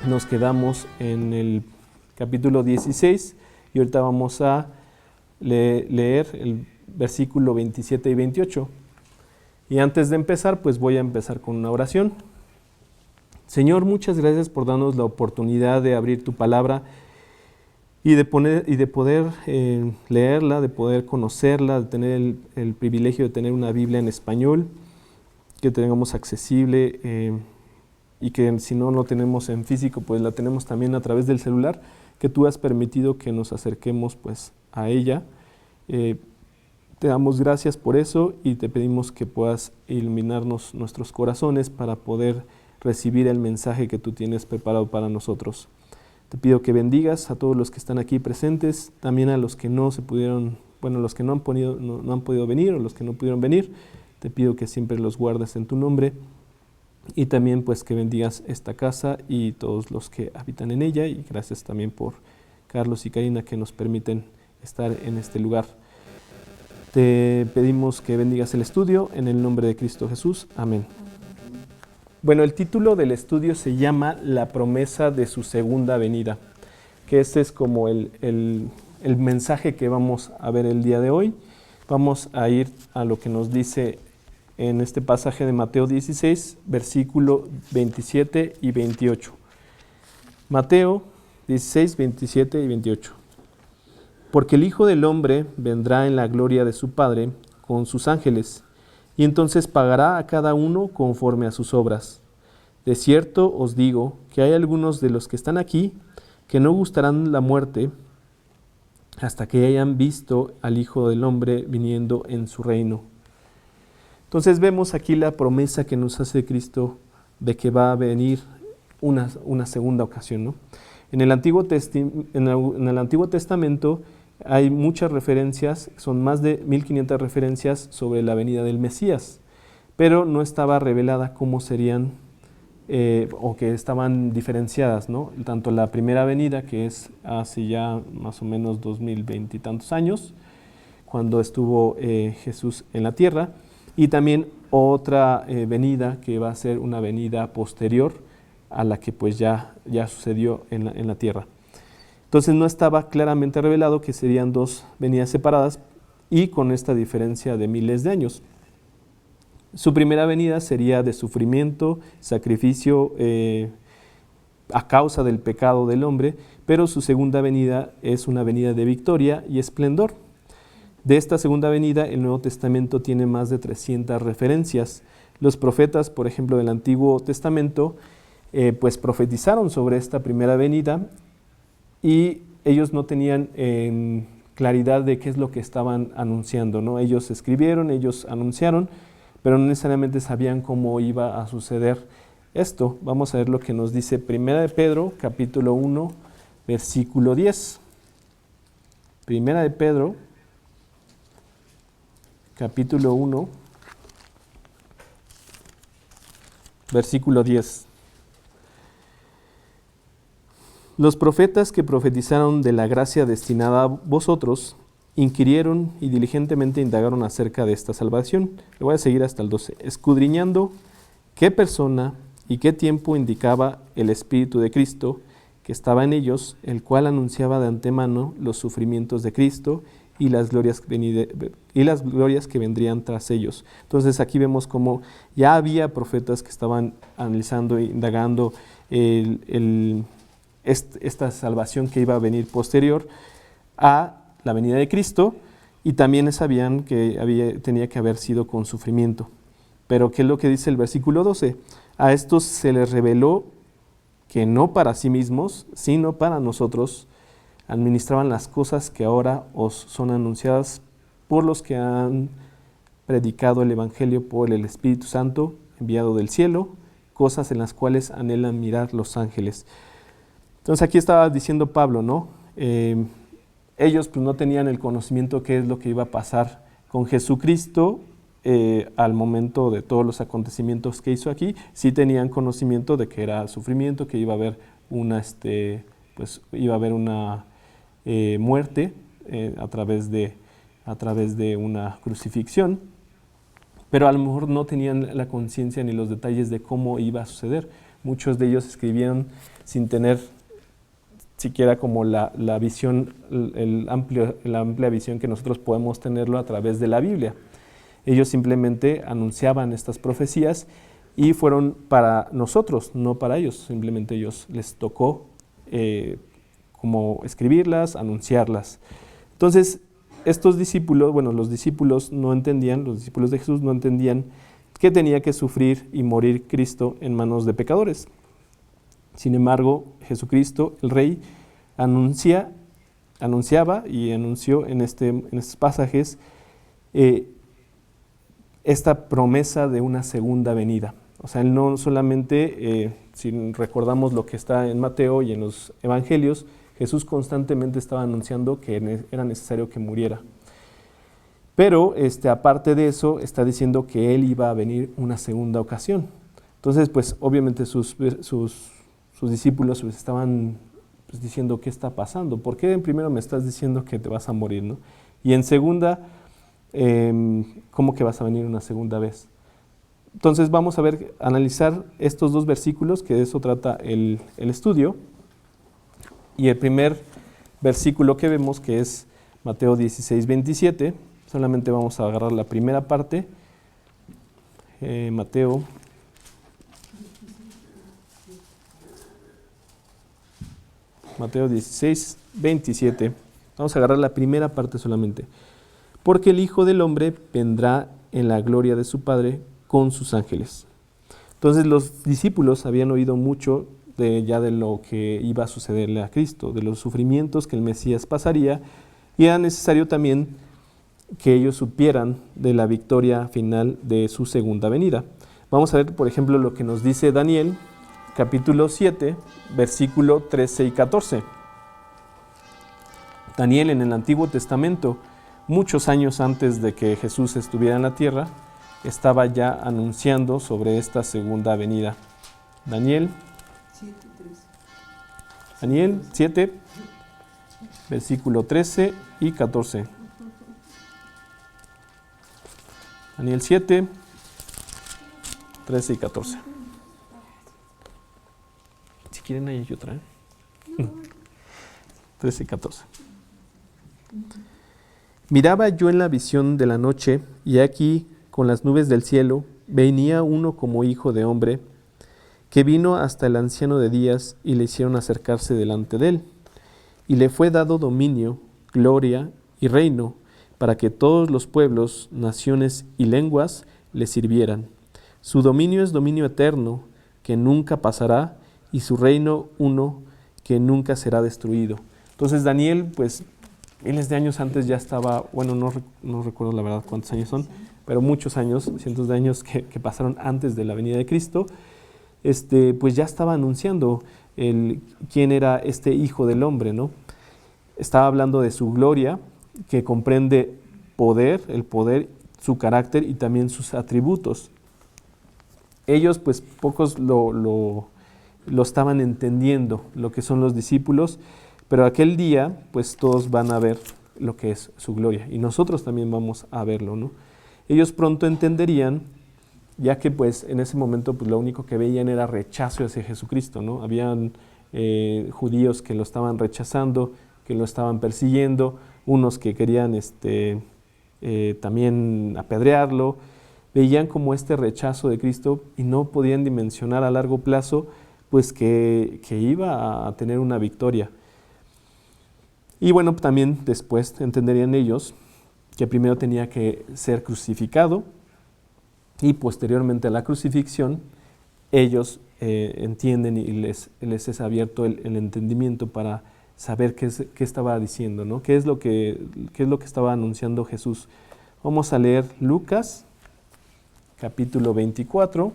Nos quedamos en el capítulo 16 y ahorita vamos a leer el versículo 27 y 28. Y antes de empezar, pues voy a empezar con una oración. Señor, muchas gracias por darnos la oportunidad de abrir tu palabra y de poder leerla, de poder conocerla, de tener el privilegio de tener una Biblia en español, que tengamos accesible y que si no lo tenemos en físico, pues la tenemos también a través del celular, que tú has permitido que nos acerquemos pues a ella. Te damos gracias por eso y te pedimos que puedas iluminarnos nuestros corazones para poder recibir el mensaje que tú tienes preparado para nosotros. Te pido que bendigas a todos los que están aquí presentes, también a los que no se pudieron, los que no han podido venir o los que no pudieron venir. Te pido que siempre los guardes en tu nombre y también pues que bendigas esta casa y todos los que habitan en ella, y gracias también por Carlos y Karina que nos permiten estar en este lugar. Te pedimos que bendigas el estudio en el nombre de Cristo Jesús. Amén. Bueno, el título del estudio se llama La promesa de su segunda venida, que este es como el mensaje que vamos a ver el día de hoy. Vamos a ir a lo que nos dice en este pasaje de Mateo 16, versículo 27 y 28. Mateo 16, 27 y 28. Porque el Hijo del Hombre vendrá en la gloria de su Padre con sus ángeles, y entonces pagará a cada uno conforme a sus obras. De cierto os digo que hay algunos de los que están aquí que no gustarán la muerte hasta que hayan visto al Hijo del Hombre viniendo en su reino. Entonces vemos aquí la promesa que nos hace Cristo de que va a venir una segunda ocasión, ¿no? En el Antiguo Testamento hay muchas referencias, son más de 1500 referencias sobre la venida del Mesías, pero no estaba revelada cómo serían o que estaban diferenciadas, ¿no? Tanto la primera venida, que es hace ya más o menos 2020 y tantos años, cuando estuvo Jesús en la tierra, y también otra venida que va a ser una venida posterior a la que pues ya sucedió en la tierra. Entonces no estaba claramente revelado que serían dos venidas separadas y con esta diferencia de miles de años. Su primera venida sería de sufrimiento, sacrificio a causa del pecado del hombre, pero su segunda venida es una venida de victoria y esplendor. De esta segunda venida, el Nuevo Testamento tiene más de 300 referencias. Los profetas, por ejemplo, del Antiguo Testamento, pues profetizaron sobre esta primera venida y ellos no tenían claridad de qué es lo que estaban anunciando, ¿no? Ellos escribieron, ellos anunciaron, pero no necesariamente sabían cómo iba a suceder esto. Vamos a ver lo que nos dice Primera de Pedro, capítulo 1, versículo 10. Primera de Pedro, capítulo 1, versículo 10. Los profetas que profetizaron de la gracia destinada a vosotros inquirieron y diligentemente indagaron acerca de esta salvación. Le voy a seguir hasta el 12. Escudriñando qué persona y qué tiempo indicaba el Espíritu de Cristo que estaba en ellos, el cual anunciaba de antemano los sufrimientos de Cristo y las glorias que vendrían tras ellos. Entonces aquí vemos cómo ya había profetas que estaban analizando e indagando esta salvación que iba a venir posterior a la venida de Cristo, y también sabían que tenía que haber sido con sufrimiento. Pero ¿qué es lo que dice el versículo 12? A estos se les reveló que no para sí mismos, sino para nosotros, administraban las cosas que ahora os son anunciadas por los que han predicado el Evangelio por el Espíritu Santo, enviado del cielo, cosas en las cuales anhelan mirar los ángeles. Entonces aquí estaba diciendo Pablo, ¿no? Ellos pues no tenían el conocimiento qué es lo que iba a pasar con Jesucristo al momento de todos los acontecimientos que hizo aquí. Sí tenían conocimiento de que era sufrimiento, que iba a haber una muerte a través de una crucifixión, pero a lo mejor no tenían la conciencia ni los detalles de cómo iba a suceder. Muchos de ellos escribieron sin tener siquiera como la visión, la amplia visión que nosotros podemos tenerlo a través de la Biblia. Ellos simplemente anunciaban estas profecías y fueron para nosotros, no para ellos. Simplemente ellos les tocó como escribirlas, anunciarlas. Entonces, estos discípulos, bueno, los discípulos de Jesús no entendían que tenía que sufrir y morir Cristo en manos de pecadores. Sin embargo, Jesucristo, el Rey, anunciaba y anunció en estos pasajes esta promesa de una segunda venida. O sea, él no solamente, si recordamos lo que está en Mateo y en los Evangelios, Jesús constantemente estaba anunciando que era necesario que muriera. Pero aparte de eso, está diciendo que él iba a venir una segunda ocasión. Entonces, pues obviamente sus discípulos pues, estaban pues, diciendo, ¿qué está pasando? ¿Por qué en primero me estás diciendo que te vas a morir, ¿no? Y en segunda, ¿cómo que vas a venir una segunda vez? Entonces vamos a analizar estos dos versículos, que de eso trata el estudio. Y el primer versículo que vemos, que es Mateo 16, 27, solamente vamos a agarrar la primera parte. Mateo 16, 27. Vamos a agarrar la primera parte solamente. Porque el Hijo del Hombre vendrá en la gloria de su Padre con sus ángeles. Entonces los discípulos habían oído mucho ya de lo que iba a sucederle a Cristo, de los sufrimientos que el Mesías pasaría, y era necesario también que ellos supieran de la victoria final de su segunda venida. Vamos a ver, por ejemplo, lo que nos dice Daniel, capítulo 7, versículo 13 y 14. Daniel en el Antiguo Testamento, muchos años antes de que Jesús estuviera en la tierra, estaba ya anunciando sobre esta segunda venida. Daniel 7, versículo 13 y 14. Daniel 7, 13 y 14. Si quieren, ahí hay otra. 13 y 14. Miraba yo en la visión de la noche, y aquí, con las nubes del cielo, venía uno como hijo de hombre, que vino hasta el anciano de días, y le hicieron acercarse delante de él. Y le fue dado dominio, gloria y reino, para que todos los pueblos, naciones y lenguas le sirvieran. Su dominio es dominio eterno, que nunca pasará, y su reino uno, que nunca será destruido. Entonces Daniel, pues, miles de años antes ya estaba, bueno, no recuerdo la verdad cuántos años son, pero muchos años, cientos de años que pasaron antes de la venida de Cristo, pues ya estaba anunciando quién era este Hijo del Hombre, ¿no? Estaba hablando de su gloria, que comprende el poder, su carácter y también sus atributos. Ellos, pues, pocos lo estaban entendiendo, lo que son los discípulos, pero aquel día, pues, todos van a ver lo que es su gloria, y nosotros también vamos a verlo, ¿no? Ellos pronto entenderían, ya que pues en ese momento pues lo único que veían era rechazo hacia Jesucristo, ¿no? Habían judíos que lo estaban rechazando, que lo estaban persiguiendo, unos que querían también apedrearlo. Veían como este rechazo de Cristo y no podían dimensionar a largo plazo pues que iba a tener una victoria. Y bueno, también después entenderían ellos que primero tenía que ser crucificado, y posteriormente a la crucifixión, ellos entienden y les es abierto el entendimiento para saber qué estaba diciendo, ¿no? ¿Qué es lo que estaba anunciando Jesús? Vamos a leer Lucas, capítulo 24.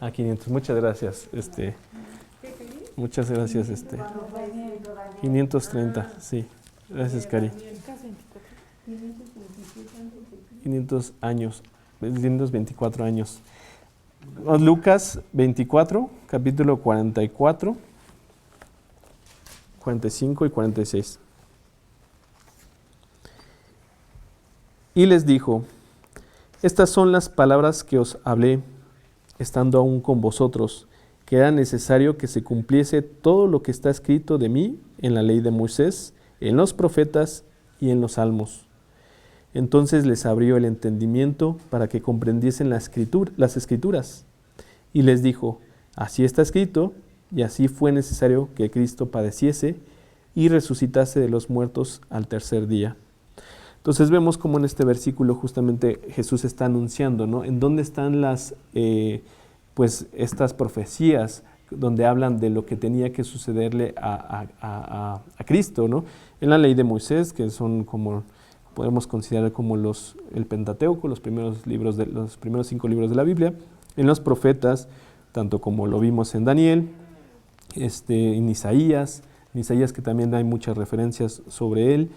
A 500, muchas gracias. Muchas gracias. 530, sí. Gracias, Cari. 500 años, 524 años. Lucas 24, capítulo 44. 45 y 46. Y les dijo: estas son las palabras que os hablé, estando aún con vosotros, que era necesario que se cumpliese todo lo que está escrito de mí en la ley de Moisés, en los profetas y en los salmos. Entonces les abrió el entendimiento para que comprendiesen las escrituras. Y les dijo: así está escrito, y así fue necesario que Cristo padeciese y resucitase de los muertos al tercer día. Entonces vemos cómo en este versículo justamente Jesús está anunciando, ¿no? En dónde están pues estas profecías donde hablan de lo que tenía que sucederle a Cristo, ¿no? En la ley de Moisés, que son como, podemos considerar como el Pentateuco, los primeros 5 libros de la Biblia, en los profetas, tanto como lo vimos en Daniel, en Isaías que también hay muchas referencias sobre él,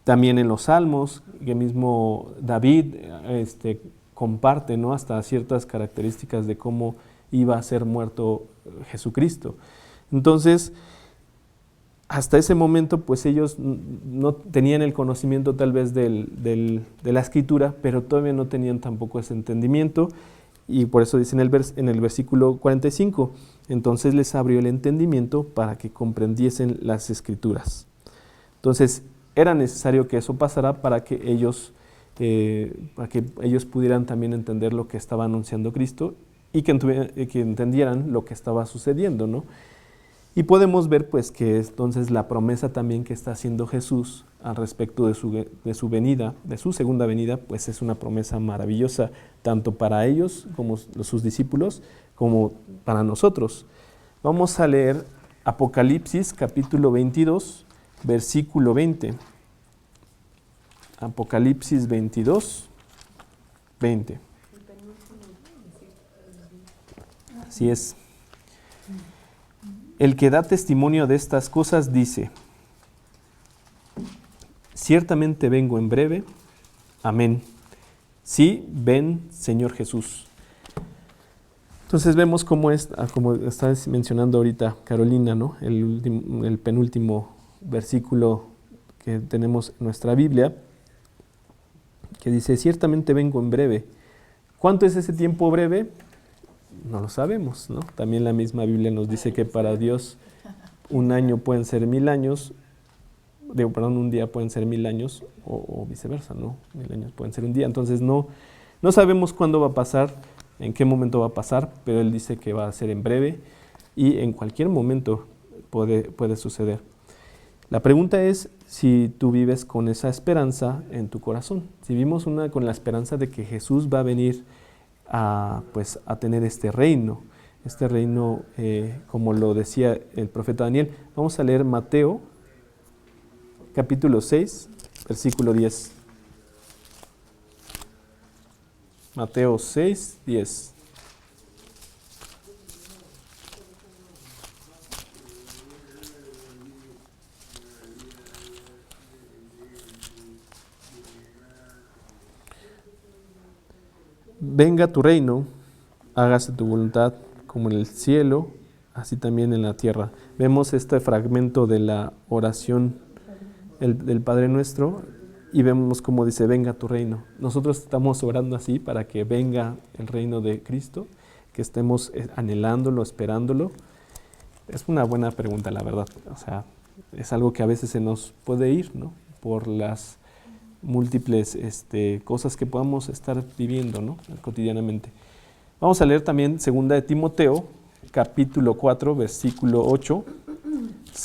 también en los Salmos, que mismo David comparte, ¿no? Hasta ciertas características de cómo iba a ser muerto Jesucristo. Entonces, hasta ese momento, pues ellos no tenían el conocimiento tal vez de la Escritura, pero todavía no tenían tampoco ese entendimiento, y por eso dice en el versículo 45, entonces les abrió el entendimiento para que comprendiesen las Escrituras. Entonces, era necesario que eso pasara para que ellos pudieran también entender lo que estaba anunciando Cristo y que entendieran lo que estaba sucediendo, ¿no? Y podemos ver pues que entonces la promesa también que está haciendo Jesús al respecto de su venida, de su segunda venida, pues es una promesa maravillosa, tanto para ellos como sus discípulos, como para nosotros. Vamos a leer Apocalipsis capítulo 22, versículo 20. Apocalipsis 22, 20. Así es. El que da testimonio de estas cosas dice: ciertamente vengo en breve. Amén. Sí, ven, Señor Jesús. Entonces vemos cómo como está mencionando ahorita Carolina, ¿no? El penúltimo versículo que tenemos en nuestra Biblia, que dice: ciertamente vengo en breve. ¿Cuánto es ese tiempo breve? No lo sabemos, ¿no? También la misma Biblia nos dice que para Dios un año pueden ser 1000 años, un día pueden ser 1000 años, o viceversa, ¿no? 1000 años pueden ser un día. Entonces no sabemos cuándo va a pasar, en qué momento va a pasar, pero Él dice que va a ser en breve y en cualquier momento puede suceder. La pregunta es si tú vives con esa esperanza en tu corazón, si vivimos con la esperanza de que Jesús va a venir a tener este reino, como lo decía el profeta Daniel. Vamos a leer Mateo, capítulo 6, versículo 10. Mateo 6, 10. Venga tu reino, hágase tu voluntad como en el cielo, así también en la tierra. Vemos este fragmento de la oración del Padre Nuestro y vemos cómo dice: venga tu reino. Nosotros estamos orando así para que venga el reino de Cristo, que estemos anhelándolo, esperándolo. Es una buena pregunta, la verdad. O sea, es algo que a veces se nos puede ir, ¿no? Por las múltiples cosas que podamos estar viviendo, ¿no? Cotidianamente. Vamos a leer también 2 de Timoteo, capítulo 4, versículo 8.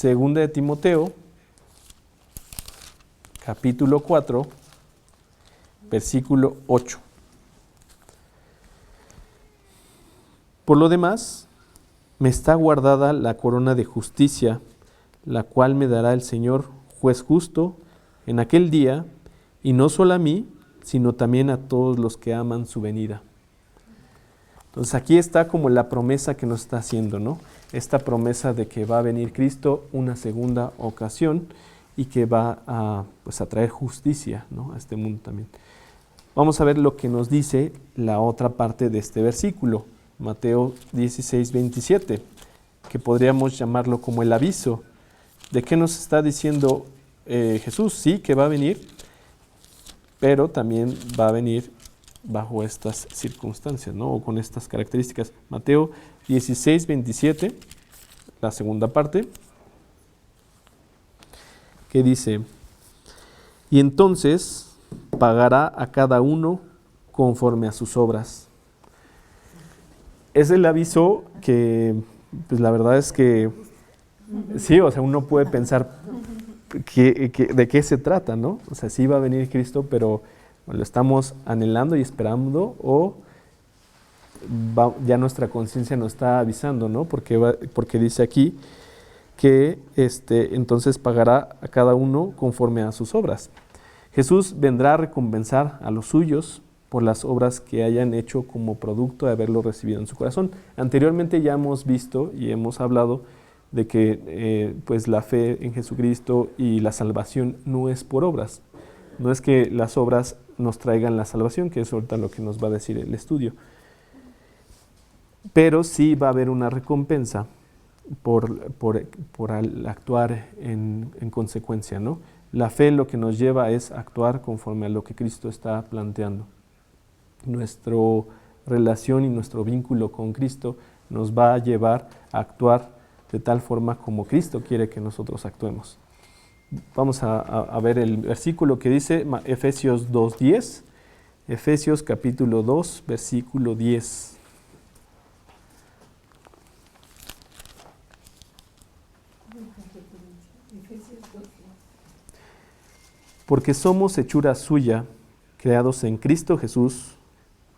2 de Timoteo, capítulo 4, versículo 8. Por lo demás, me está guardada la corona de justicia, la cual me dará el Señor, juez justo, en aquel día, y no solo a mí, sino también a todos los que aman su venida. Entonces aquí está como la promesa que nos está haciendo, ¿no? Esta promesa de que va a venir Cristo una segunda ocasión y que va a traer justicia, ¿no? A este mundo también. Vamos a ver lo que nos dice la otra parte de este versículo, Mateo 16, 27. que podríamos llamarlo como el aviso. ¿De qué nos está diciendo Jesús? Sí, que va a venir, pero también va a venir bajo estas circunstancias, ¿no? O con estas características. Mateo 16, 27, la segunda parte, que dice: y entonces pagará a cada uno conforme a sus obras. Es el aviso que, pues la verdad es que, sí, o sea, uno puede pensar de qué se trata, ¿no? O sea, sí va a venir Cristo, pero lo estamos anhelando y esperando, o ya nuestra conciencia nos está avisando, ¿no? Porque dice aquí que entonces pagará a cada uno conforme a sus obras. Jesús vendrá a recompensar a los suyos por las obras que hayan hecho como producto de haberlo recibido en su corazón. Anteriormente ya hemos visto y hemos hablado de que pues la fe en Jesucristo y la salvación no es por obras. No es que las obras nos traigan la salvación, que es ahorita lo que nos va a decir el estudio. Pero sí va a haber una recompensa por actuar en consecuencia, ¿no? La fe lo que nos lleva es actuar conforme a lo que Cristo está planteando. Nuestra relación y nuestro vínculo con Cristo nos va a llevar a actuar de tal forma como Cristo quiere que nosotros actuemos. Vamos a ver el versículo que dice Efesios 2:10. Efesios capítulo 2, versículo 10. Porque somos hechura suya, creados en Cristo Jesús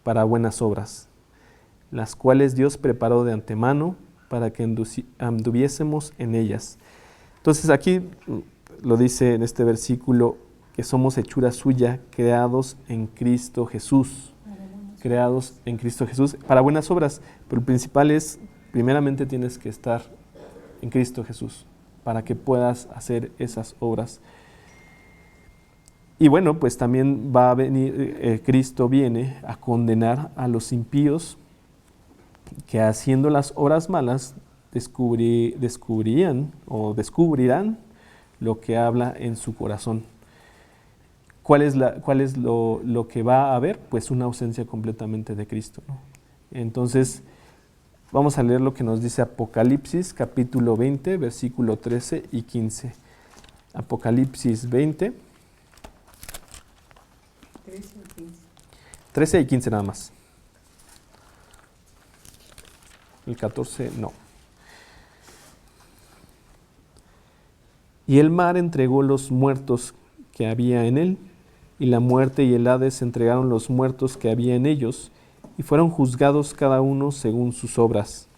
para buenas obras, las cuales Dios preparó de antemano para que anduviésemos en ellas. Entonces aquí lo dice en este versículo que somos hechura suya, creados en Cristo Jesús. Creados en Cristo Jesús para buenas obras. Pero el principal es, primeramente tienes que estar en Cristo Jesús para que puedas hacer esas obras. Y bueno, pues también va a venir, Cristo viene a condenar a los impíos que haciendo las obras malas descubrirán lo que habla en su corazón. ¿Cuál es lo que va a haber? Pues una ausencia completamente de Cristo, ¿no? Entonces, vamos a leer lo que nos dice Apocalipsis, capítulo 20, versículo 13 y 15. Apocalipsis 20. 13 y 15 nada más. El 14 no. Y el mar entregó los muertos que había en él, y la muerte y el Hades entregaron los muertos que había en ellos, y fueron juzgados cada uno según sus obras.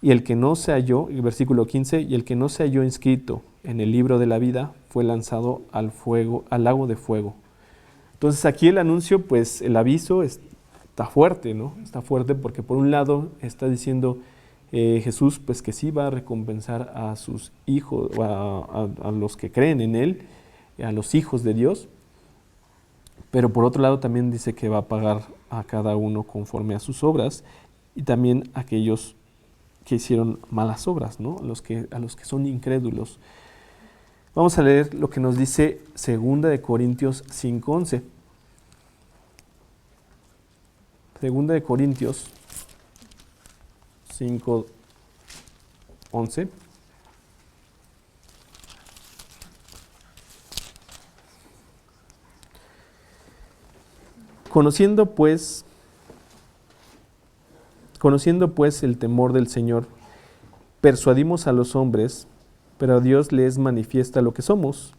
Y el que no se halló, el versículo 15, y el que no se halló inscrito en el libro de la vida fue lanzado al lago de fuego. Entonces aquí el anuncio, pues el aviso está fuerte, ¿no? Está fuerte porque por un lado está diciendo Jesús, pues que sí va a recompensar a sus hijos, a los que creen en Él, a los hijos de Dios, pero por otro lado también dice que va a pagar a cada uno conforme a sus obras, y también a aquellos que hicieron malas obras, ¿no? A los que son incrédulos. Vamos a leer lo que nos dice 2 Corintios 5:11. 2 Corintios 5:11. Conociendo pues el temor del Señor, persuadimos a los hombres, pero a Dios le es manifiesto lo que somos,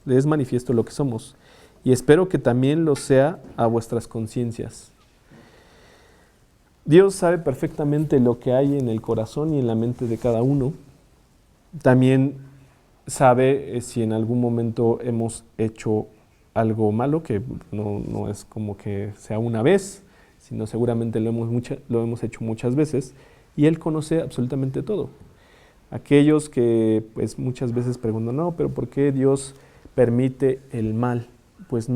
y espero que también lo sea a vuestras conciencias. Dios sabe perfectamente lo que hay en el corazón y en la mente de cada uno. También sabe si en algún momento hemos hecho algo malo, que no es como que sea una vez, sino seguramente lo hemos hecho muchas veces, y Él conoce absolutamente todo. Aquellos que pues muchas veces preguntan, no, pero ¿por qué Dios permite el mal? Pues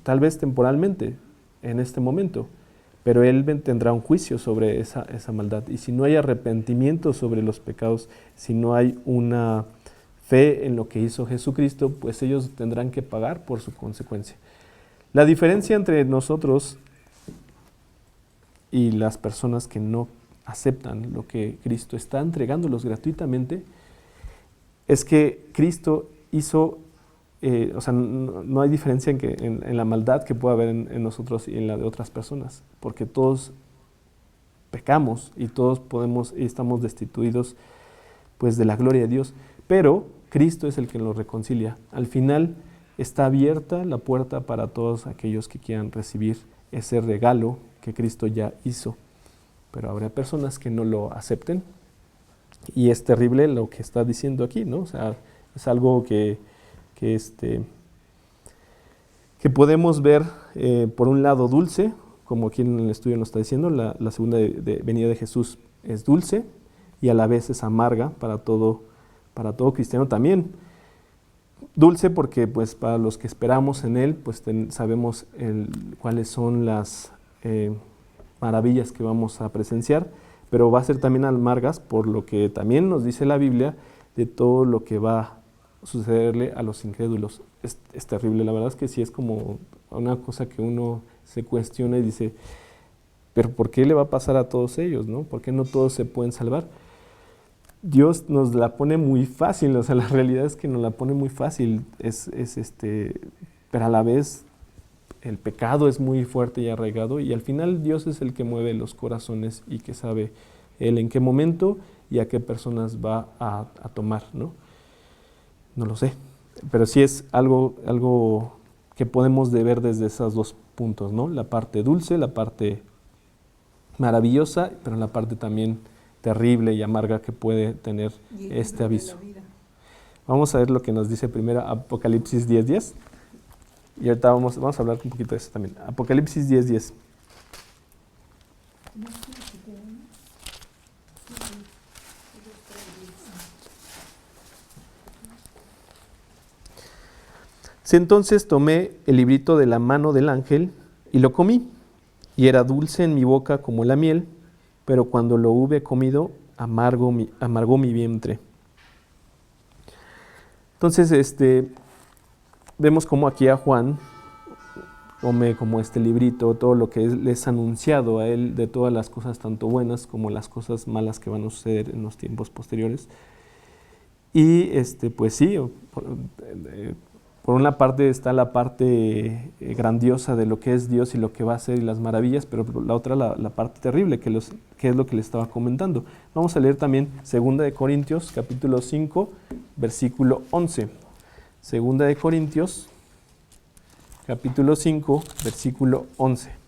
tal vez temporalmente, en este momento, pero Él tendrá un juicio sobre esa maldad. Y si no hay arrepentimiento sobre los pecados, si no hay una fe en lo que hizo Jesucristo, pues ellos tendrán que pagar por su consecuencia. La diferencia entre nosotros y las personas que no aceptan lo que Cristo está entregándolos gratuitamente es que Cristo hizo, o sea, no hay diferencia en la maldad que pueda haber en nosotros y en la de otras personas, porque todos pecamos y todos podemos y estamos destituidos pues de la gloria de Dios, pero Cristo es el que nos reconcilia. Al final está abierta la puerta para todos aquellos que quieran recibir ese regalo que Cristo ya hizo, pero habrá personas que no lo acepten y es terrible lo que está diciendo aquí, ¿no? O sea, es algo que podemos ver por un lado dulce, como aquí en el estudio nos está diciendo, la segunda venida de Jesús es dulce y a la vez es amarga para todo cristiano también. Dulce porque pues para los que esperamos en Él, pues sabemos cuáles son las maravillas que vamos a presenciar, pero va a ser también amargas por lo que también nos dice la Biblia de todo lo que va a sucederle a los incrédulos. Es terrible, la verdad es que sí es como una cosa que uno se cuestiona y dice, pero ¿por qué le va a pasar a todos ellos, no? ¿Por qué no todos se pueden salvar? Dios nos la pone muy fácil, o sea, la realidad es que nos la pone muy fácil, pero a la vez el pecado es muy fuerte y arraigado y al final Dios es el que mueve los corazones y que sabe Él en qué momento y a qué personas va a tomar, ¿no? No lo sé, pero sí es algo que podemos ver desde esos dos puntos, ¿no? La parte dulce, la parte maravillosa, pero la parte también terrible y amarga que puede tener este aviso. Vamos a ver lo que nos dice primero Apocalipsis 10:10. Y ahorita vamos a hablar un poquito de eso también. Apocalipsis 10:10. Entonces tomé el librito de la mano del ángel y lo comí, y era dulce en mi boca como la miel, pero cuando lo hube comido, amargó mi vientre. Entonces, vemos como aquí a Juan come como este librito, todo lo que le es anunciado a él de todas las cosas tanto buenas como las cosas malas que van a suceder en los tiempos posteriores. Y pues sí, por una parte está la parte grandiosa de lo que es Dios y lo que va a hacer y las maravillas, pero por la otra la parte terrible, que es lo que le estaba comentando. Vamos a leer también 2 de Corintios, capítulo 5, versículo 11. 2 de Corintios, capítulo 5, versículo 11.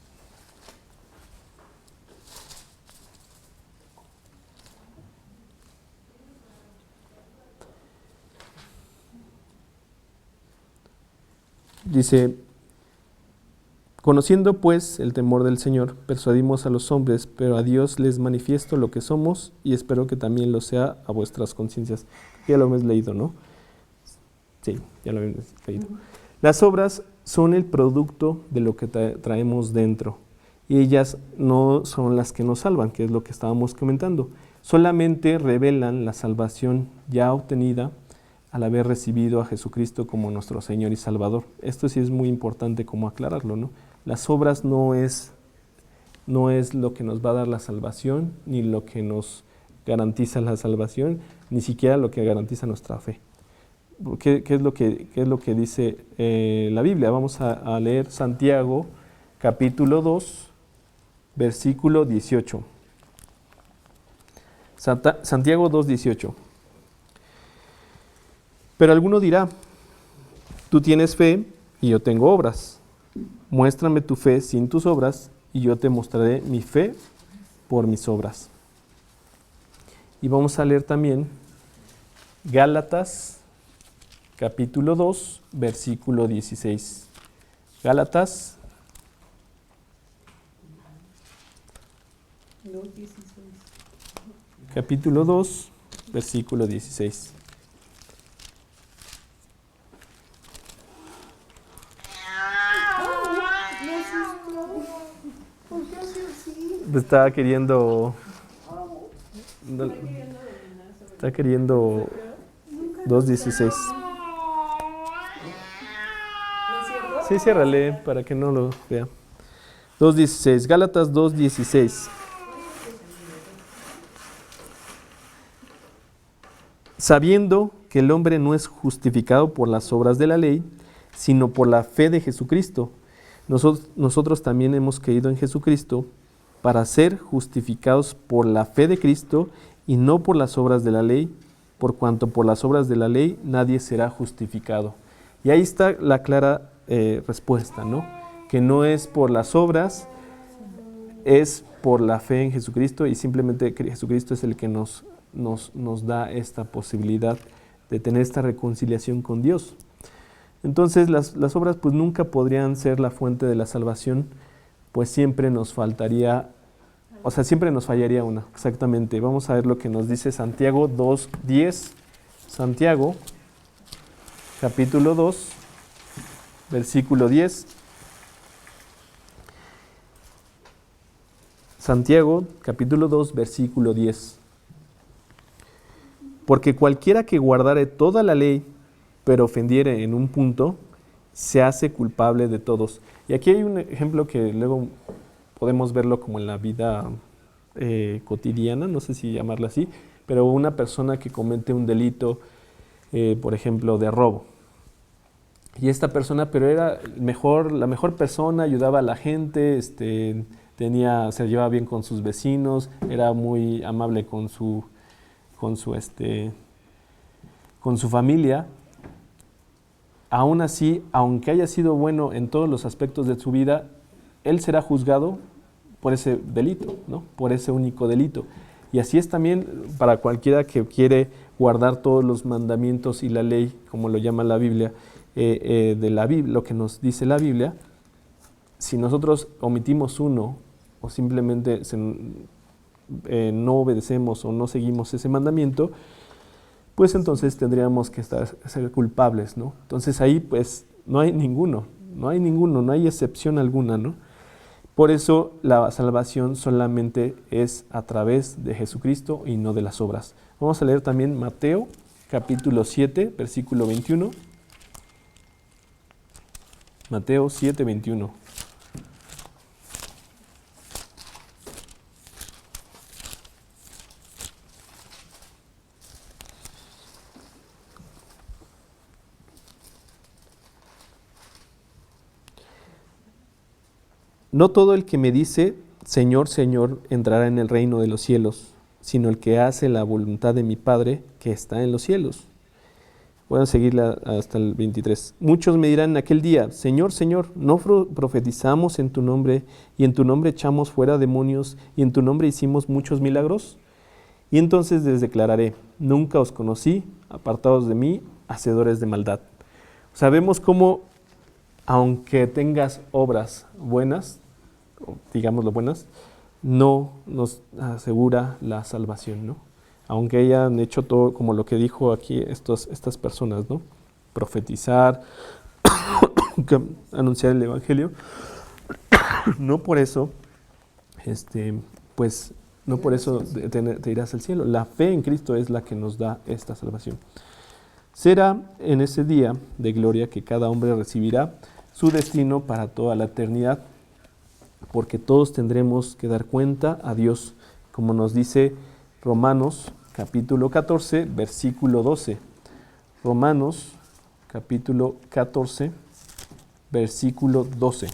Dice, conociendo pues el temor del Señor, persuadimos a los hombres, pero a Dios les manifiesto lo que somos y espero que también lo sea a vuestras conciencias. Ya lo hemos leído, ¿no? Sí, ya lo hemos leído. Las obras son el producto de lo que traemos dentro y ellas no son las que nos salvan, que es lo que estábamos comentando. Solamente revelan la salvación ya obtenida al haber recibido a Jesucristo como nuestro Señor y Salvador. Esto sí es muy importante como aclararlo, ¿no? Las obras no es lo que nos va a dar la salvación, ni lo que nos garantiza la salvación, ni siquiera lo que garantiza nuestra fe. ¿Qué es lo que dice la Biblia? Vamos a leer Santiago, capítulo 2, versículo 18. Santiago 2:18. Pero alguno dirá, tú tienes fe y yo tengo obras. Muéstrame tu fe sin tus obras y yo te mostraré mi fe por mis obras. Y vamos a leer también Gálatas, capítulo 2, versículo 16. Gálatas 2:16. Capítulo 2, versículo 16. ¿Por qué así Está queriendo... Está queriendo 2.16. Sí, ciérrale para que no lo vea. 2.16, Gálatas 2.16. Sabiendo que el hombre no es justificado por las obras de la ley, sino por la fe de Jesucristo. Nosotros también hemos creído en Jesucristo para ser justificados por la fe de Cristo y no por las obras de la ley, por cuanto por las obras de la ley nadie será justificado. Y ahí está la clara respuesta, ¿no? Que no es por las obras, es por la fe en Jesucristo, y simplemente Jesucristo es el que nos da esta posibilidad de tener esta reconciliación con Dios. Entonces las obras pues nunca podrían ser la fuente de la salvación, pues siempre nos faltaría, o sea, siempre nos fallaría una, exactamente. Vamos a ver lo que nos dice Santiago 2:10. Santiago, capítulo 2, versículo 10. Santiago, capítulo 2, versículo 10. Porque cualquiera que guardare toda la ley, pero ofendiere en un punto, se hace culpable de todos. Y aquí hay un ejemplo que luego podemos verlo como en la vida cotidiana, no sé si llamarla así, pero una persona que comete un delito, por ejemplo, de robo. Y esta persona, pero era la mejor persona, ayudaba a la gente, se llevaba bien con sus vecinos, era muy amable con su familia. Aún así, aunque haya sido bueno en todos los aspectos de su vida, él será juzgado por ese delito, ¿no? Por ese único delito. Y así es también para cualquiera que quiere guardar todos los mandamientos y la ley, como lo llama la Biblia, lo que nos dice la Biblia. Si nosotros omitimos uno o simplemente no obedecemos o no seguimos ese mandamiento, pues entonces tendríamos que ser culpables, ¿no? Entonces ahí pues no hay excepción alguna, ¿no? Por eso la salvación solamente es a través de Jesucristo y no de las obras. Vamos a leer también Mateo capítulo 7, versículo 21. Mateo 7, 21. No todo el que me dice, Señor, Señor, entrará en el reino de los cielos, sino el que hace la voluntad de mi Padre que está en los cielos. Voy a seguirla hasta el 23. Muchos me dirán en aquel día, Señor, Señor, ¿no profetizamos en tu nombre, y en tu nombre echamos fuera demonios, y en tu nombre hicimos muchos milagros? Y entonces les declararé, nunca os conocí, apartados de mí, hacedores de maldad. Sabemos cómo, aunque tengas obras buenas, digámoslo buenas, no nos asegura la salvación, ¿no? Aunque hayan hecho todo como lo que dijo aquí estas personas, ¿no? Profetizar, anunciar el evangelio, no por eso, pues, no por eso te irás al cielo. La fe en Cristo es la que nos da esta salvación. Será en ese día de gloria que cada hombre recibirá su destino para toda la eternidad, porque todos tendremos que dar cuenta a Dios, como nos dice Romanos capítulo 14, versículo 12. Romanos capítulo 14, versículo 12.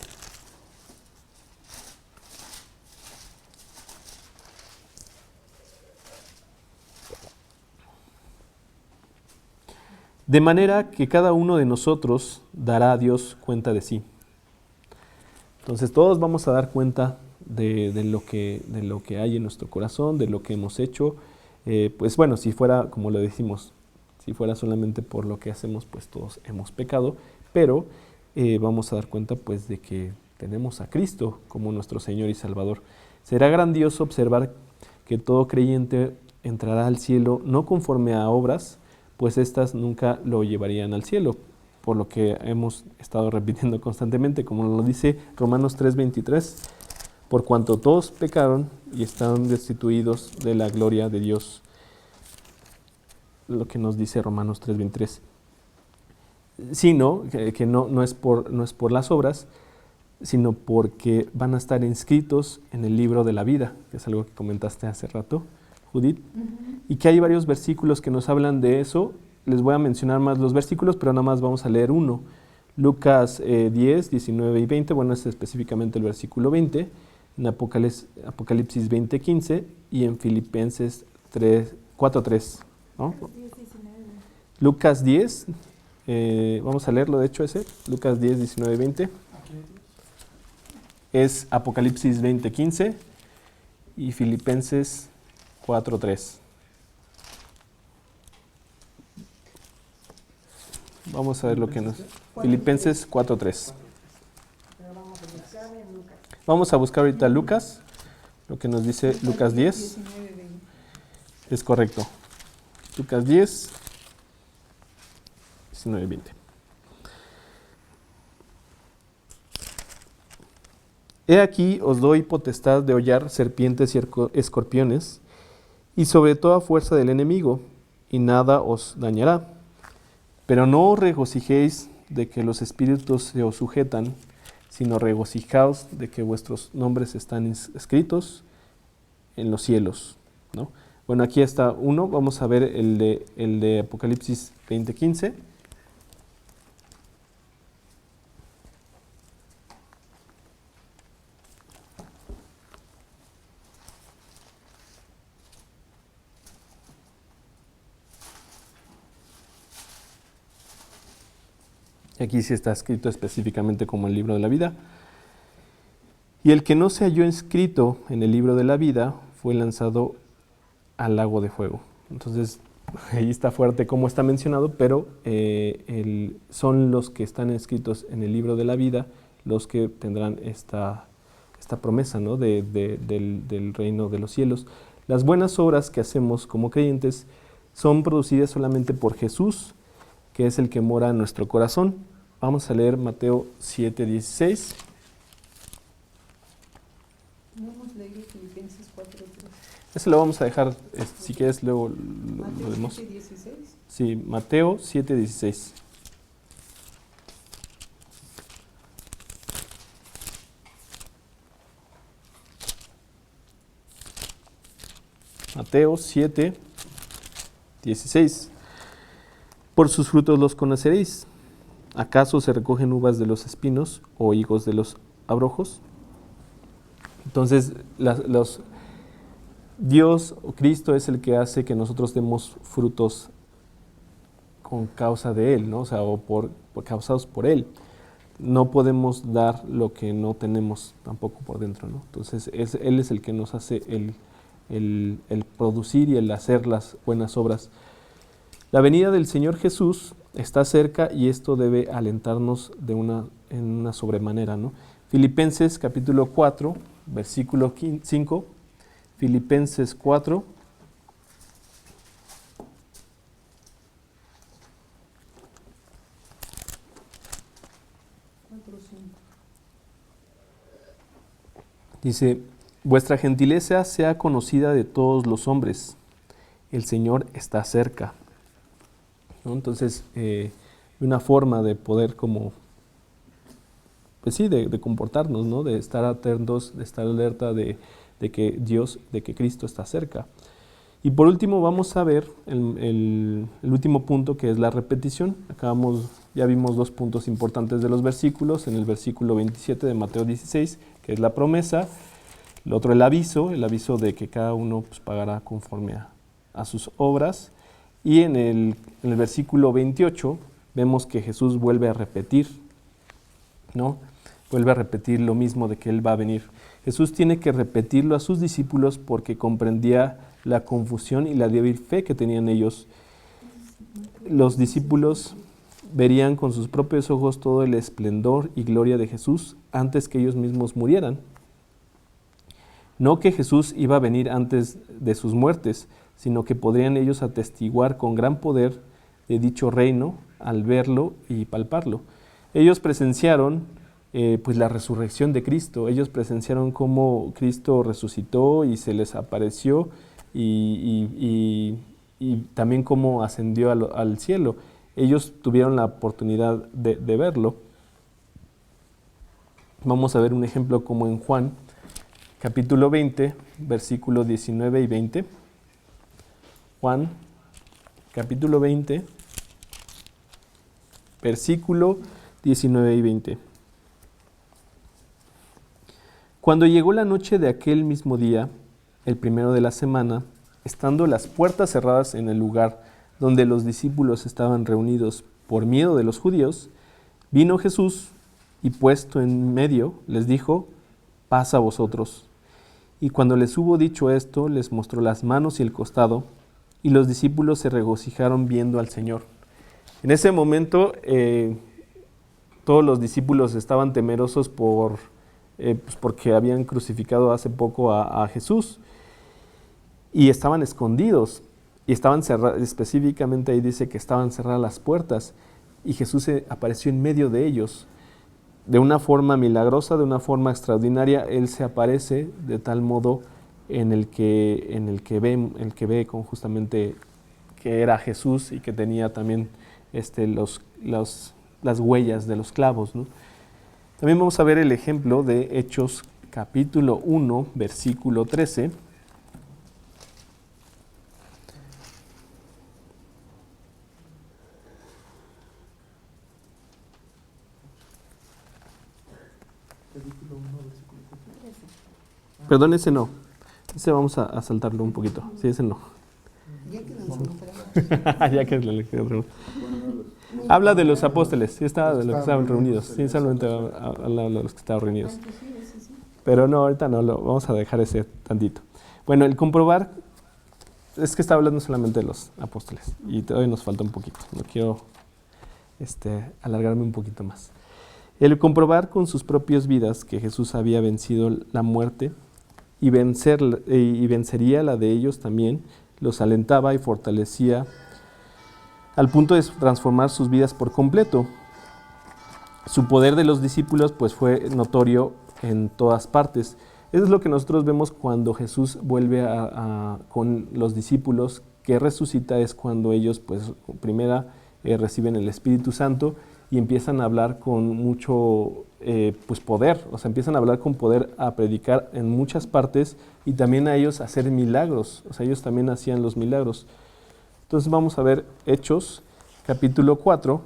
De manera que cada uno de nosotros dará a Dios cuenta de sí. Entonces todos vamos a dar cuenta de lo que hay en nuestro corazón, de lo que hemos hecho. Pues bueno, si fuera, como lo decimos, si fuera solamente por lo que hacemos, pues todos hemos pecado, pero vamos a dar cuenta pues de que tenemos a Cristo como nuestro Señor y Salvador. Será grandioso observar que todo creyente entrará al cielo no conforme a obras, pues éstas nunca lo llevarían al cielo, por lo que hemos estado repitiendo constantemente, como lo dice Romanos 3:23. por cuanto todos pecaron y están destituidos de la gloria de Dios. Lo que nos dice Romanos 3:23. Sino que no es por las obras, sino porque van a estar inscritos en el libro de la vida, que es algo que comentaste hace rato, Judith, y que hay varios versículos que nos hablan de eso. Les voy a mencionar más los versículos, pero nada más vamos a leer uno. Lucas 10, 19 y 20, bueno, es específicamente el versículo 20, en Apocalipsis 20, 15 y en Filipenses 4, 3, ¿no? Lucas 10, vamos a leerlo, de hecho ese, Lucas 10, 19 y 20. Es Apocalipsis 20, 15 y Filipenses 4, 3. Vamos a ver lo que nos... Filipenses 4, 3. Vamos a buscar ahorita Lucas, lo que nos dice Lucas 10. Es correcto. Lucas 10, 19 y 20. He aquí os doy potestad de hollar serpientes y escorpiones, y sobre toda fuerza del enemigo, y nada os dañará. Pero no os regocijéis de que los espíritus se os sujetan, sino regocijaos de que vuestros nombres están escritos en los cielos, ¿no? Bueno, aquí está uno, vamos a ver el de Apocalipsis 20:15. Y aquí sí está escrito específicamente como el libro de la vida. Y el que no se halló inscrito en el libro de la vida fue lanzado al lago de fuego. Entonces, ahí está fuerte cómo está mencionado, pero son los que están escritos en el libro de la vida los que tendrán esta promesa, ¿no? del reino de los cielos. Las buenas obras que hacemos como creyentes son producidas solamente por Jesús, que es el que mora en nuestro corazón. Vamos a leer Mateo 7:16. No hemos leído Filipenses 4:3. Ese lo vamos a dejar, si quieres luego lo vemos. ¿Mateo 7:16? Sí, Mateo 7:16. Mateo 7:16. Por sus frutos los conoceréis. ¿Acaso se recogen uvas de los espinos o higos de los abrojos? Entonces, Dios o Cristo es el que hace que nosotros demos frutos con causa de Él, ¿no? O sea, causados por Él. No podemos dar lo que no tenemos tampoco por dentro, ¿no? Entonces, Él es el que nos hace el producir y el hacer las buenas obras. La venida del Señor Jesús está cerca y esto debe alentarnos en una sobremanera, ¿no? Filipenses capítulo 4, versículo 5. Filipenses 4. Dice, vuestra gentileza sea conocida de todos los hombres. El Señor está cerca, ¿no? Entonces, una forma de poder como, pues sí, de comportarnos, ¿no? De estar atentos, de estar alerta de que Cristo está cerca. Y por último vamos a ver el último punto, que es la repetición. Ya vimos dos puntos importantes de los versículos. En el versículo 27 de Mateo 16, que es la promesa. El otro, el aviso de que cada uno pues, pagará conforme a sus obras. Y en el versículo 28 vemos que Jesús vuelve a repetir, ¿no? Vuelve a repetir lo mismo de que Él va a venir. Jesús tiene que repetirlo a sus discípulos porque comprendía la confusión y la débil fe que tenían ellos. Los discípulos verían con sus propios ojos todo el esplendor y gloria de Jesús antes que ellos mismos murieran. No que Jesús iba a venir antes de sus muertes, sino que podrían ellos atestiguar con gran poder de dicho reino al verlo y palparlo. Ellos presenciaron pues la resurrección de Cristo. Ellos presenciaron cómo Cristo resucitó y se les apareció y también cómo ascendió al cielo. Ellos tuvieron la oportunidad de verlo. Vamos a ver un ejemplo como en Juan, capítulo 20, versículos 19 y 20. Juan, capítulo 20, versículo 19 y 20. Cuando llegó la noche de aquel mismo día, el primero de la semana, estando las puertas cerradas en el lugar donde los discípulos estaban reunidos por miedo de los judíos, vino Jesús y puesto en medio les dijo: paz a vosotros. Y cuando les hubo dicho esto, les mostró las manos y el costado, y los discípulos se regocijaron viendo al Señor. En ese momento, todos los discípulos estaban temerosos porque habían crucificado hace poco a Jesús, y estaban escondidos, y estaban cerradas, específicamente ahí dice que estaban cerradas las puertas, y Jesús se apareció en medio de ellos. De una forma milagrosa, de una forma extraordinaria, Él se aparece de tal modo en el que ve con justamente que era Jesús y que tenía también las huellas de los clavos, ¿no? También vamos a ver el ejemplo de Hechos capítulo 1, versículo 13. Perdón, ese no. Ese vamos a saltarlo un poquito. Sí, ese no. Ya que nos encontramos. Ya que le quedó. Habla de los apóstoles. Sí, estaba de los que estaban reunidos. Sí, solamente habla de los que estaban reunidos. Pero no, ahorita no, vamos a dejar ese tantito. Bueno, el comprobar es que está hablando solamente de los apóstoles. Y todavía nos falta un poquito. No quiero alargarme un poquito más. El comprobar con sus propias vidas que Jesús había vencido la muerte y vencería la de ellos también, los alentaba y fortalecía al punto de transformar sus vidas por completo. Su poder de los discípulos pues fue notorio en todas partes. Eso es lo que nosotros vemos cuando Jesús vuelve con los discípulos, que resucita, es cuando ellos pues reciben el Espíritu Santo y empiezan a hablar con mucho poder, o sea, empiezan a hablar con poder, a predicar en muchas partes y también a ellos a hacer milagros, o sea, ellos también hacían los milagros. Entonces vamos a ver Hechos, capítulo 4,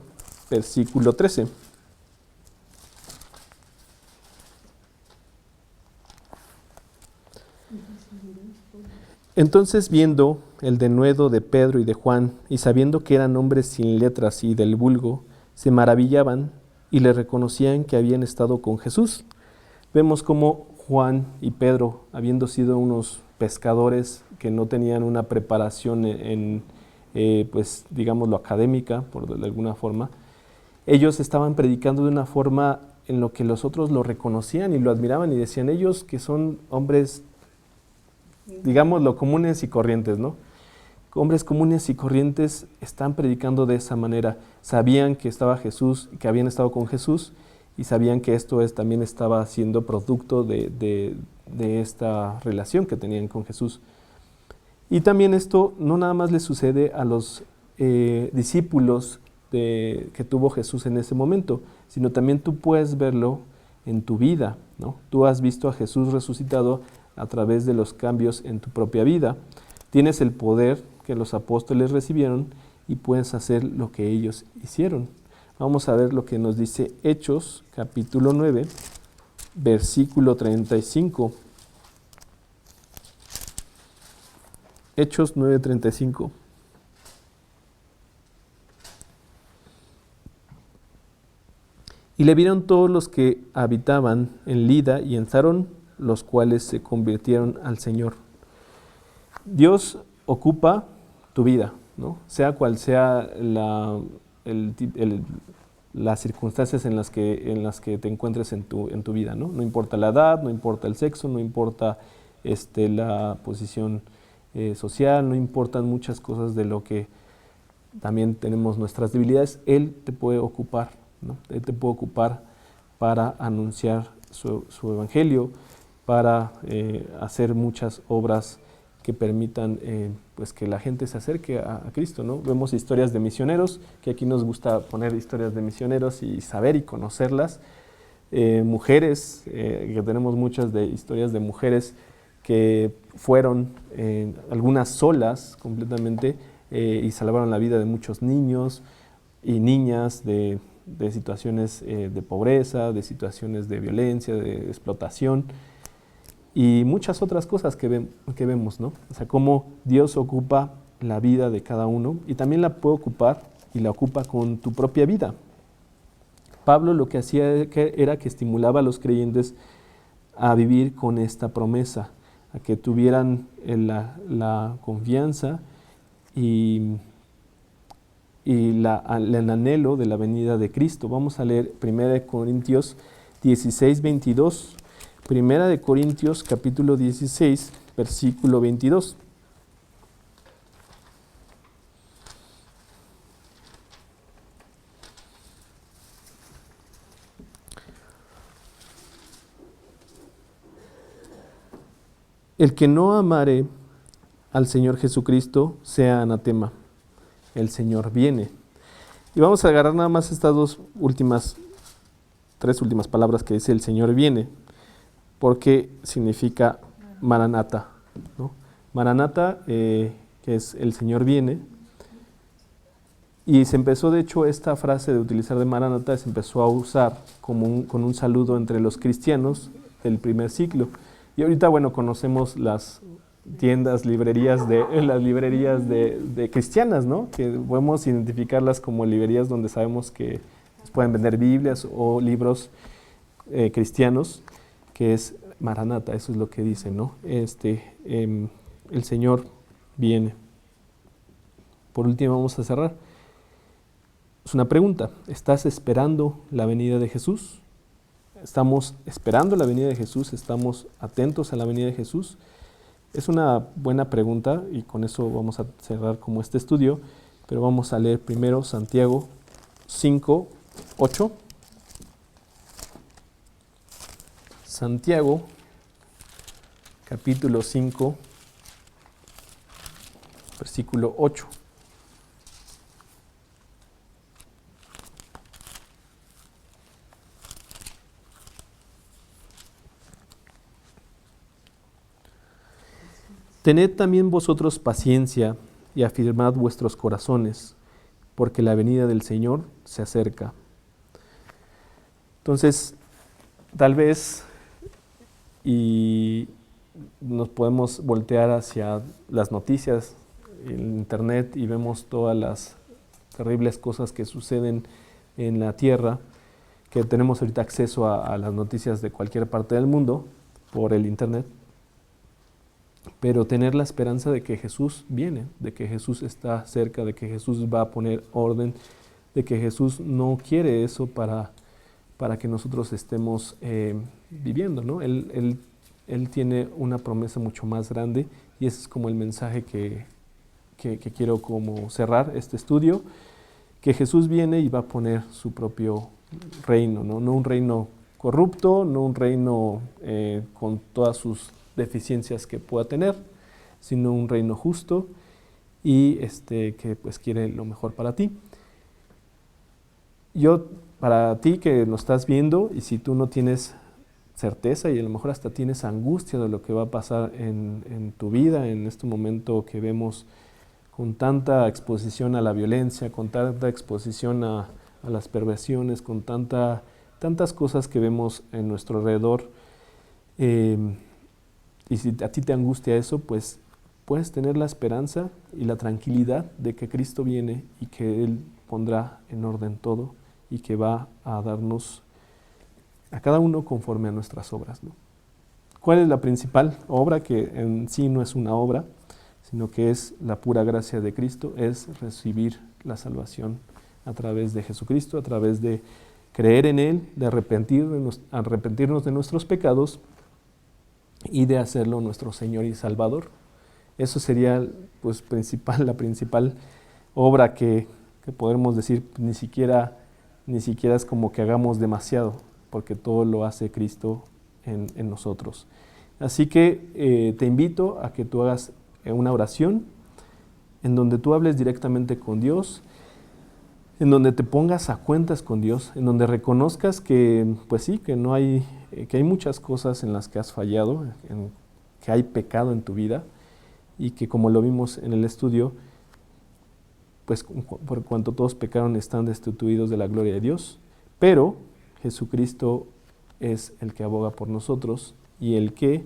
versículo 13. Entonces, viendo el denuedo de Pedro y de Juan, y sabiendo que eran hombres sin letras y del vulgo, se maravillaban y le reconocían que habían estado con Jesús. Vemos cómo Juan y Pedro, habiendo sido unos pescadores que no tenían una preparación pues digámoslo académica, por de alguna forma, ellos estaban predicando de una forma en lo que los otros lo reconocían y lo admiraban y decían ellos que son hombres, digámoslo, comunes y corrientes, ¿no? Hombres comunes y corrientes están predicando de esa manera. Sabían que estaba Jesús, que habían estado con Jesús, y sabían que esto también estaba siendo producto de esta relación que tenían con Jesús. Y también esto no nada más le sucede a los discípulos que tuvo Jesús en ese momento, sino también tú puedes verlo en tu vida, ¿no? Tú has visto a Jesús resucitado a través de los cambios en tu propia vida. Tienes el poder que los apóstoles recibieron y puedes hacer lo que ellos hicieron. Vamos a ver lo que nos dice Hechos, capítulo 9, versículo 35. Hechos 9:35. Y le vieron todos los que habitaban en Lida y en Sarón, los cuales se convirtieron al Señor. Dios ocupa tu vida, ¿no? Sea cual sea las circunstancias en las que te encuentres en tu vida, ¿no? No importa la edad, no importa el sexo, no importa la posición social, no importan muchas cosas de lo que también tenemos nuestras debilidades. Él te puede ocupar, ¿no? Él te puede ocupar para anunciar su evangelio, para hacer muchas obras que permitan pues que la gente se acerque a Cristo, ¿no? Vemos historias de misioneros, que aquí nos gusta poner historias de misioneros y saber y conocerlas. Mujeres, que tenemos muchas de historias de mujeres que fueron algunas solas completamente y salvaron la vida de muchos niños y niñas de situaciones de pobreza, de situaciones de violencia, de explotación y muchas otras cosas que vemos, ¿no? O sea, cómo Dios ocupa la vida de cada uno y también la puede ocupar y la ocupa con tu propia vida. Pablo lo que hacía era que estimulaba a los creyentes a vivir con esta promesa, a que tuvieran la confianza y el anhelo de la venida de Cristo. Vamos a leer 1 Corintios 16, 22. 1 Corintios capítulo 16, versículo 22. El que no amare al Señor Jesucristo sea anatema. El Señor viene. Y vamos a agarrar nada más estas tres últimas palabras que dice el Señor viene, porque significa Maranata, ¿no? Maranata, que es el Señor viene. Y se empezó, de hecho, esta frase de utilizar de Maranata se empezó a usar con un saludo entre los cristianos del primer siglo. Y ahorita, bueno, conocemos las tiendas, librerías de cristianas, ¿no? Que podemos identificarlas como librerías donde sabemos que pueden vender Biblias o libros cristianos, que es Maranata, eso es lo que dice, ¿no? El Señor viene. Por último, vamos a cerrar. Es una pregunta. ¿Estás esperando la venida de Jesús? ¿Estamos esperando la venida de Jesús? ¿Estamos atentos a la venida de Jesús? Es una buena pregunta y con eso vamos a cerrar como este estudio, pero vamos a leer primero Santiago 5, 8. Santiago, capítulo 5, versículo 8. Tened también vosotros paciencia y afirmad vuestros corazones, porque la venida del Señor se acerca. Entonces, tal vez y nos podemos voltear hacia las noticias, el internet, y vemos todas las terribles cosas que suceden en la tierra, que tenemos ahorita acceso a las noticias de cualquier parte del mundo por el internet. Pero tener la esperanza de que Jesús viene, de que Jesús está cerca, de que Jesús va a poner orden, de que Jesús no quiere eso para que nosotros estemos viviendo, ¿no? Él tiene una promesa mucho más grande y ese es como el mensaje que quiero como cerrar este estudio, que Jesús viene y va a poner su propio reino, ¿no? No un reino corrupto, no un reino con todas sus deficiencias que pueda tener, sino un reino justo y que pues quiere lo mejor para ti. Para ti que nos estás viendo, y si tú no tienes certeza y a lo mejor hasta tienes angustia de lo que va a pasar en tu vida, en este momento que vemos con tanta exposición a la violencia, con tanta exposición a las perversiones, con tantas cosas que vemos en nuestro alrededor, y si a ti te angustia eso, pues puedes tener la esperanza y la tranquilidad de que Cristo viene y que Él pondrá en orden todo y que va a darnos a cada uno conforme a nuestras obras, ¿no? ¿Cuál es la principal obra? Que en sí no es una obra, sino que es la pura gracia de Cristo, es recibir la salvación a través de Jesucristo, a través de creer en Él, de arrepentirnos de nuestros pecados y de hacerlo nuestro Señor y Salvador. Eso sería pues la principal obra que podemos decir, ni siquiera es como que hagamos demasiado. porque todo lo hace Cristo en nosotros. Así que te invito a que tú hagas una oración en donde tú hables directamente con Dios, en donde te pongas a cuentas con Dios, en donde reconozcas que, pues sí, que no hay, que hay muchas cosas en las que has fallado, que hay pecado en tu vida, y que, como lo vimos en el estudio, pues por cuanto todos pecaron están destituidos de la gloria de Dios, pero Jesucristo es el que aboga por nosotros y el que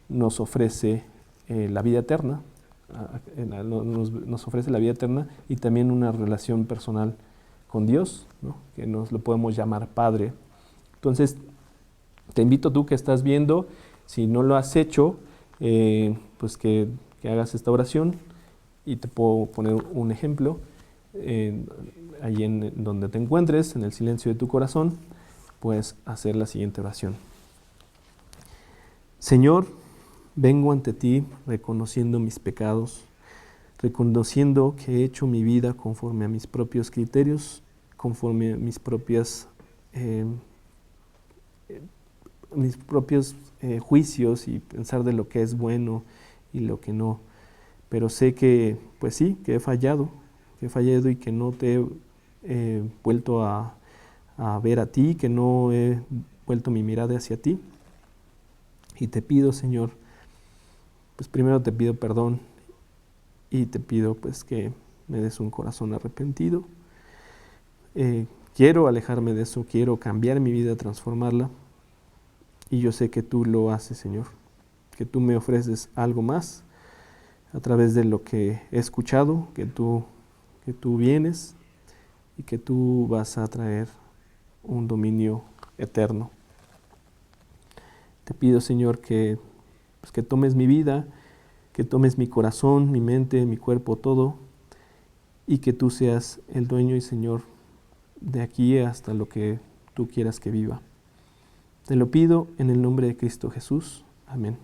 nos ofrece la vida eterna, nos ofrece la vida eterna y también una relación personal con Dios, ¿no? Que nos lo podemos llamar Padre. Entonces, te invito tú que estás viendo, si no lo has hecho, pues que hagas esta oración, y te puedo poner un ejemplo. Allí en donde te encuentres, en el silencio de tu corazón, puedes hacer la siguiente oración. Señor, vengo ante ti reconociendo mis pecados, reconociendo que he hecho mi vida conforme a mis propios criterios, conforme a mis propios juicios y pensar de lo que es bueno y lo que no. Pero sé que, pues sí, que he fallado y que no te he vuelto a ver a ti, que no he vuelto mi mirada hacia ti. Y te pido, Señor, pues primero te pido perdón y te pido pues que me des un corazón arrepentido. Quiero alejarme de eso, quiero cambiar mi vida, transformarla. Y yo sé que tú lo haces, Señor, que tú me ofreces algo más a través de lo que he escuchado, que tú vienes y que tú vas a traer un dominio eterno. Te pido, Señor, que tomes mi vida, que tomes mi corazón, mi mente, mi cuerpo, todo, y que tú seas el dueño y Señor de aquí hasta lo que tú quieras que viva. Te lo pido en el nombre de Cristo Jesús. Amén.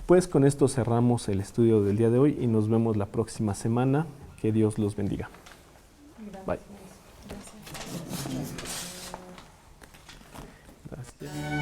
Pues con esto cerramos el estudio del día de hoy y nos vemos la próxima semana. Que Dios los bendiga. Bye. Gracias.